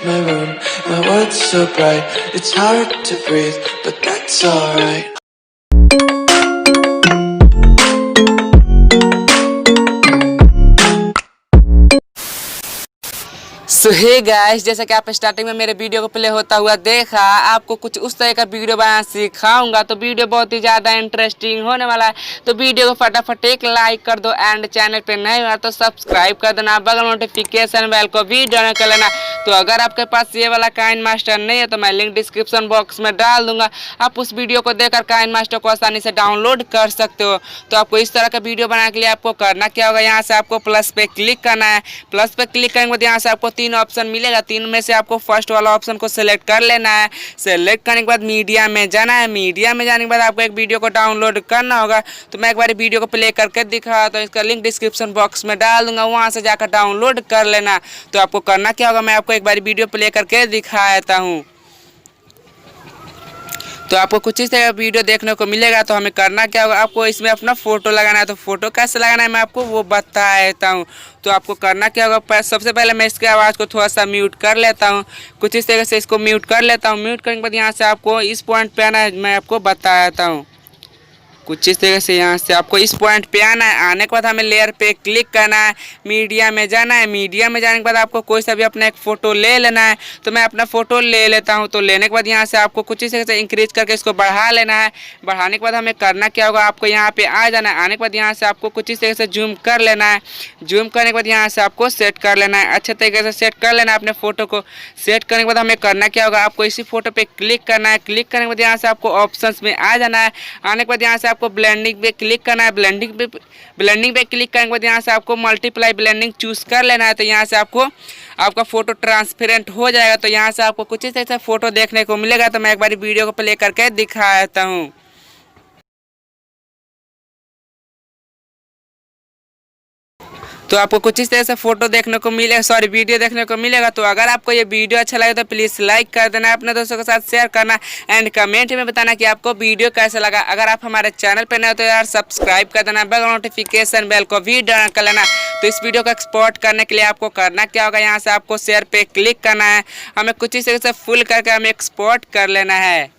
my room. My world's so bright, it's hard to breathe, but that's alright. So hey guys, जैसा कि आप starting में मेरे video को प्ले होता हुआ देखा, आपको कुछ उस तरह का वीडियो बनाना सिखाऊंगा। तो वीडियो बहुत ही ज़्यादा इंटरेस्टिंग होने वाला है। तो वीडियो को फटाफट एक लाइक कर दो एंड चैनल पे नए हो तो सब्सक्राइब कर देना, बगल नोटिफिकेशन बेल को भी डन कर लेना। तो अगर आपके पास ये वाला काइनमास्टर नहीं है तो मैं लिंक डिस्क्रिप्शन बॉक्स में डाल दूंगा, आप उस वीडियो को देखकर काइनमास्टर को आसानी से डाउनलोड कर सकते हो। तो आपको इस तरह का वीडियो बनाने के लिए आपको करना क्या होगा, यहाँ से आपको प्लस पे क्लिक करना है। प्लस पे क्लिक करेंगे बाद यहाँ से आपको तीन ऑप्शन मिलेगा, तीन में से आपको फर्स्ट वाला ऑप्शन को सिलेक्ट कर लेना है। सिलेक्ट करने के बाद मीडिया में जाना है। मीडिया में जाने के बाद आपको एक वीडियो को डाउनलोड करना होगा। तो मैं एक बार वीडियो को प्ले करके दिखा, तो इसका लिंक डिस्क्रिप्शन बॉक्स में डाल दूंगा, वहां से जाकर डाउनलोड कर लेना। तो आपको करना क्या होगा, मैं आपको एक बार वीडियो प्ले करके दिखा देता हूँ। तो आपको कुछ इस तरह वीडियो देखने को मिलेगा। तो हमें करना क्या होगा, आपको इसमें अपना फ़ोटो लगाना है। तो फ़ोटो कैसे लगाना है मैं आपको वो बता देता हूँ। तो आपको करना क्या होगा, सबसे पहले मैं इसके आवाज़ को थोड़ा सा म्यूट कर लेता हूँ। कुछ इस तरह से इसको म्यूट कर लेता हूँ। म्यूट करने के बाद यहाँ से आपको इस पॉइंट पे आना है, मैं आपको बता देता हूँ। कुछ इस तरह से यहाँ से आपको इस पॉइंट पे आना है। आने के बाद हमें लेयर पे क्लिक करना है, मीडिया में जाना है। मीडिया में जाने के बाद आपको कोई सा भी अपना एक फ़ोटो ले लेना है। तो मैं अपना फ़ोटो ले लेता हूँ। तो लेने के बाद यहाँ से आपको कुछ इस तरह से इंक्रीज करके इसको बढ़ा लेना है। बढ़ाने के बाद हमें करना क्या होगा, आपको यहाँ पे आ जाना है। आने के बाद यहाँ से आपको कुछ इस तरह से जूम कर लेना है। जूम करने के बाद यहाँ से आपको सेट कर लेना है, अच्छे तरीके से सेट कर लेना है अपने फ़ोटो को। सेट करने के बाद हमें करना क्या होगा, आपको इसी फ़ोटो पर क्लिक करना है। क्लिक करने के बाद यहाँ से आपको ऑप्शन में आ जाना है। आने के बाद यहाँ से आपको ब्लेंडिंग पे क्लिक करना है। ब्लेंडिंग पे क्लिक करने के बाद यहाँ से आपको मल्टीप्लाई ब्लेंडिंग चूज कर लेना है। तो यहाँ से आपको आपका फोटो ट्रांसपेरेंट हो जाएगा। तो यहाँ से आपको कुछ इस तरह से फोटो देखने को मिलेगा। तो मैं एक बार वीडियो को प्ले करके दिखा देता हूँ। तो आपको कुछ इस तरह से फोटो देखने को मिलेगा, वीडियो देखने को मिलेगा। तो अगर आपको ये वीडियो अच्छा लगे तो प्लीज़ लाइक कर देना, अपने दोस्तों के साथ शेयर करना एंड कमेंट में बताना कि आपको वीडियो कैसा लगा। अगर आप हमारे चैनल पर नए हो तो यार सब्सक्राइब कर देना, बगल नोटिफिकेशन बेल को भी डन कर लेना। तो इस वीडियो को एक्सपोर्ट करने के लिए आपको करना क्या होगा, यहाँ से आपको शेयर पे क्लिक करना है। हमें कुछ इस तरह से फुल करके हमें एक्सपोर्ट कर लेना है।